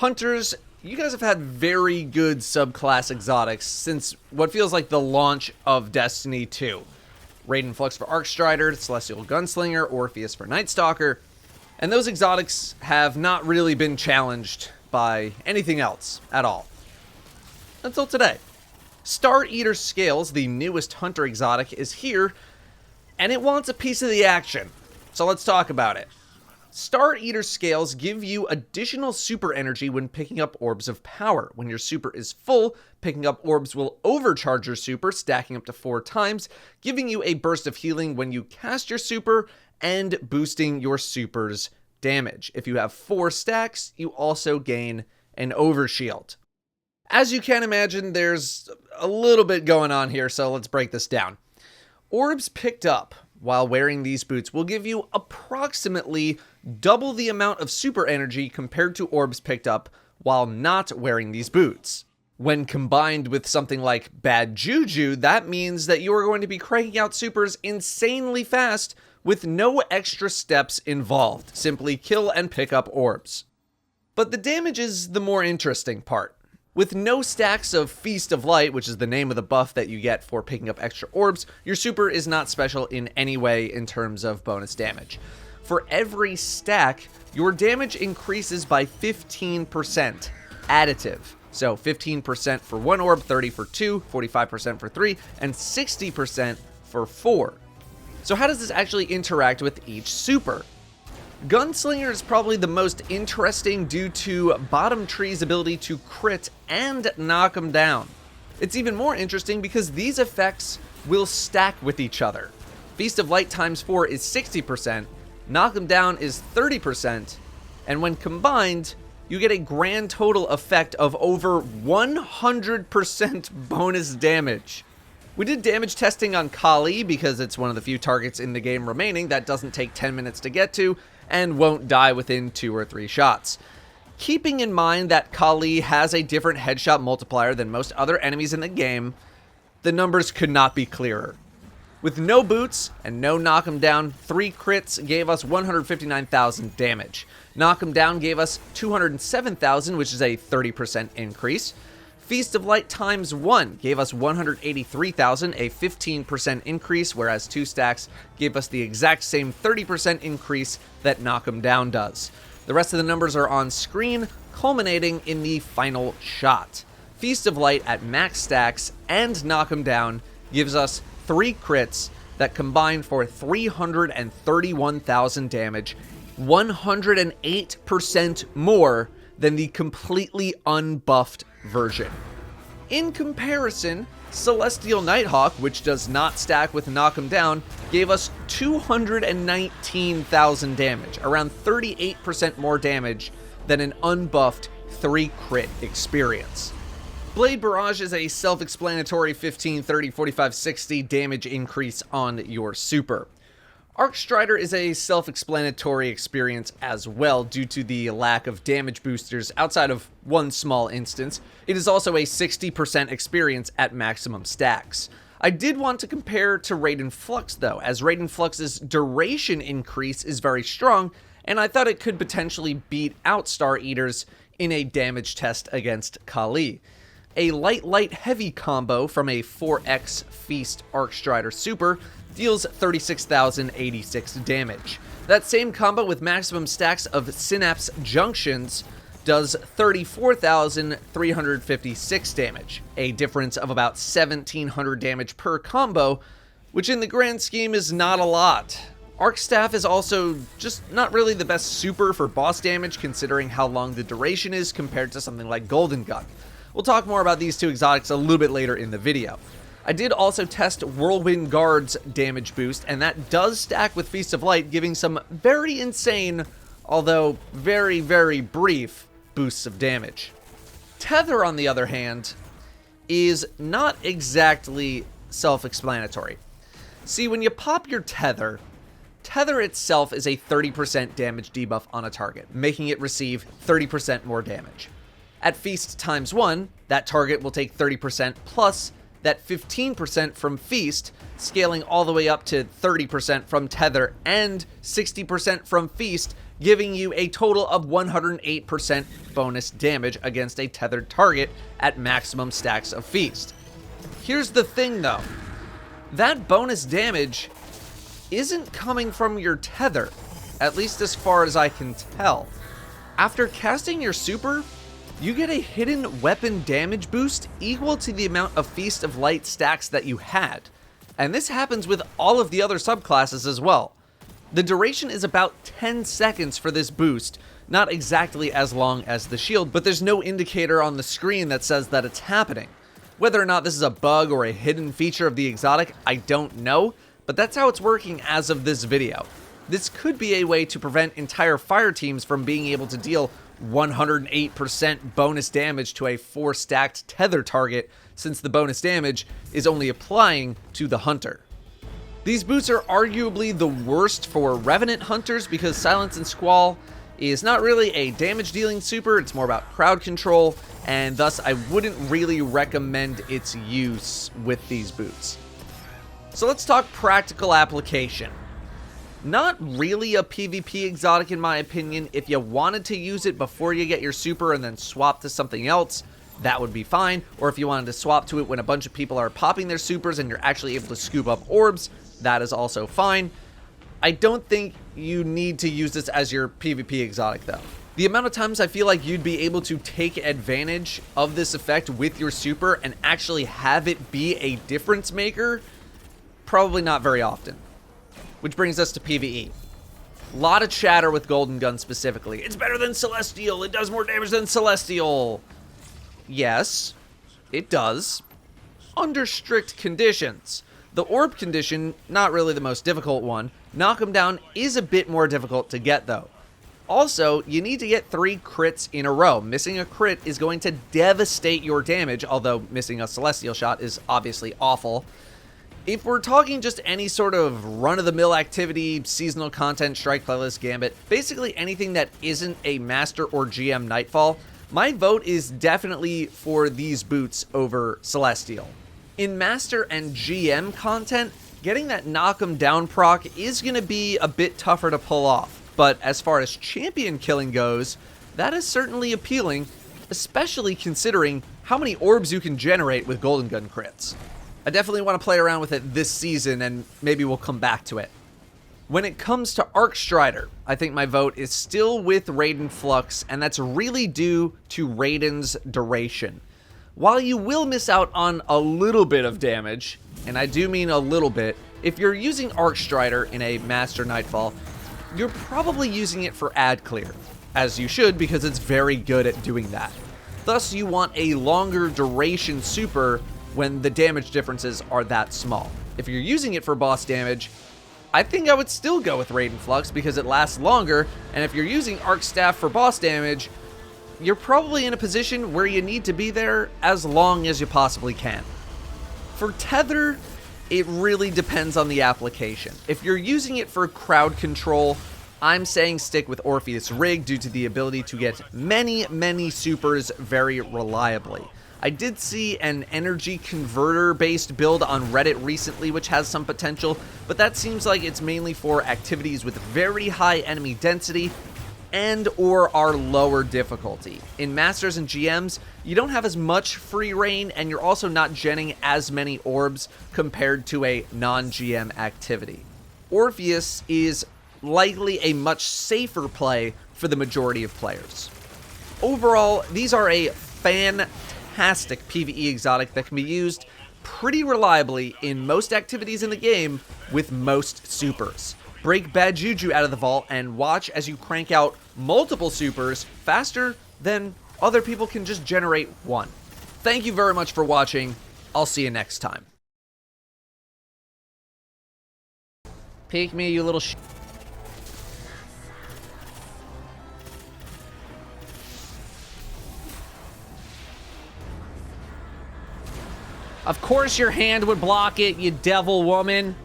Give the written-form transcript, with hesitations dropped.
Hunters, you guys have had very good subclass exotics since what feels like the launch of Destiny 2. Raiden Flux for Arcstrider, Celestial Gunslinger, Orpheus for Night Stalker, and those exotics have not really been challenged by anything else at all. Until today. Star Eater Scales, the newest hunter exotic, is here, and it wants a piece of the action. So let's talk about it. Star Eater Scales give you additional super energy when picking up Orbs of Power. When your super is full, picking up orbs will overcharge your super, stacking up to 4 times, giving you a burst of healing when you cast your super, and boosting your super's damage. If you have 4 stacks, you also gain an overshield. As you can imagine, there's a little bit going on here, so let's break this down. Orbs picked up while wearing these boots will give you approximately double the amount of super energy compared to orbs picked up while not wearing these boots. When combined with something like Bad Juju, that means that you are going to be cranking out supers insanely fast with no extra steps involved. Simply kill and pick up orbs. But the damage is the more interesting part. With no stacks of Feast of Light, which is the name of the buff that you get for picking up extra orbs, your super is not special in any way in terms of bonus damage. For every stack, your damage increases by 15%, additive. So 15% for 1 orb, 30 for 2, 45% for 3, and 60% for 4. So how does this actually interact with each super? Gunslinger is probably the most interesting due to Bottom Tree's ability to crit and knock them down. It's even more interesting because these effects will stack with each other. Feast of Light times 4 is 60%, Knock them down is 30%, and when combined, you get a grand total effect of over 100% bonus damage. We did damage testing on Kali because it's one of the few targets in the game remaining that doesn't take 10 minutes to get to and won't die within 2 or 3 shots. Keeping in mind that Kali has a different headshot multiplier than most other enemies in the game, the numbers could not be clearer. With no boots and no knock 'em down, 3 crits gave us 159,000 damage. Knock 'em down gave us 207,000, which is a 30% increase. Feast of Light times 1 gave us 183,000, a 15% increase, whereas 2 stacks gave us the exact same 30% increase that Knock 'em Down does. The rest of the numbers are on screen, culminating in the final shot. Feast of Light at max stacks and Knock 'em Down gives us 3 crits that combine for 331,000 damage, 108% more than the completely unbuffed version. In comparison, Celestial Nighthawk, which does not stack with Knock 'em Down, gave us 219,000 damage, around 38% more damage than an unbuffed 3 crit experience. Blade Barrage is a self-explanatory 15, 30, 45, 60 damage increase on your super. Arcstrider is a self-explanatory experience as well due to the lack of damage boosters outside of one small instance. It is also a 60% experience at maximum stacks. I did want to compare to Raiden Flux though, as Raiden Flux's duration increase is very strong, and I thought it could potentially beat out Star Eaters in a damage test against Kali. A light-heavy combo from a 4x Feast Arcstrider super deals 36,086 damage. That same combo with maximum stacks of Synapse Junctions does 34,356 damage, a difference of about 1,700 damage per combo, which in the grand scheme is not a lot. Arc Staff is also just not really the best super for boss damage considering how long the duration is compared to something like Golden Gun. We'll talk more about these 2 exotics a little bit later in the video. I did also test Whirlwind Guard's damage boost, and that does stack with Feast of Light, giving some very insane, although very, very brief, boosts of damage. Tether, on the other hand, is not exactly self-explanatory. See, when you pop your Tether, Tether itself is a 30% damage debuff on a target, making it receive 30% more damage. At Feast times 1, that target will take 30% plus that 15% from Feast, scaling all the way up to 30% from Tether and 60% from Feast, giving you a total of 108% bonus damage against a tethered target at maximum stacks of Feast. Here's the thing though, that bonus damage isn't coming from your tether, at least as far as I can tell. After casting your super, you get a hidden weapon damage boost equal to the amount of Feast of Light stacks that you had. And this happens with all of the other subclasses as well. The duration is about 10 seconds for this boost, not exactly as long as the shield, but there's no indicator on the screen that says that it's happening. Whether or not this is a bug or a hidden feature of the exotic, I don't know, but that's how it's working as of this video. This could be a way to prevent entire fire teams from being able to deal 108% bonus damage to a 4-stacked tether target, since the bonus damage is only applying to the hunter. These boots are arguably the worst for Revenant hunters because Silence and Squall is not really a damage dealing super, it's more about crowd control, and thus I wouldn't really recommend its use with these boots. So let's talk practical application. Not really a PvP exotic in my opinion. If you wanted to use it before you get your super and then swap to something else, that would be fine. Or if you wanted to swap to it when a bunch of people are popping their supers and you're actually able to scoop up orbs, that is also fine. I don't think you need to use this as your PvP exotic though. The amount of times I feel like you'd be able to take advantage of this effect with your super and actually have it be a difference maker, probably not very often. Which brings us to PvE. A lot of chatter with Golden Gun specifically. It's better than Celestial, it does more damage than Celestial. Yes, it does. Under strict conditions. The orb condition, not really the most difficult one. Knock 'em down is a bit more difficult to get though. Also, you need to get 3 crits in a row. Missing a crit is going to devastate your damage, although missing a Celestial shot is obviously awful. If we're talking just any sort of run-of-the-mill activity, seasonal content, strike playlist, gambit, basically anything that isn't a Master or GM Nightfall, my vote is definitely for these boots over Celestial. In Master and GM content, getting that knock 'em down proc is going to be a bit tougher to pull off, but as far as champion killing goes, that is certainly appealing, especially considering how many orbs you can generate with Golden Gun crits. I definitely want to play around with it this season, and maybe we'll come back to it. When it comes to Arcstrider, I think my vote is still with Raiden Flux, and that's really due to Raiden's duration. While you will miss out on a little bit of damage, and I do mean a little bit, if you're using Arcstrider in a Master Nightfall, you're probably using it for ad clear, as you should because it's very good at doing that. Thus, you want a longer duration super when the damage differences are that small. If you're using it for boss damage, I think I would still go with Raiden Flux because it lasts longer, and if you're using Arc Staff for boss damage, you're probably in a position where you need to be there as long as you possibly can. For Tether, it really depends on the application. If you're using it for crowd control, I'm saying stick with Orpheus Rig due to the ability to get many supers very reliably. I did see an energy converter based build on Reddit recently which has some potential, but that seems like it's mainly for activities with very high enemy density and or are lower difficulty. In Masters and GMs, you don't have as much free reign and you're also not genning as many orbs compared to a non-GM activity. Orpheus is likely a much safer play for the majority of players. Overall, these are a fantastic PvE exotic that can be used pretty reliably in most activities in the game with most supers. Break bad juju out of the vault and watch as you crank out multiple supers faster than other people can just generate one. Thank you very much for watching. I'll see you next time. Peek me, you little Of course your hand would block it, you devil woman.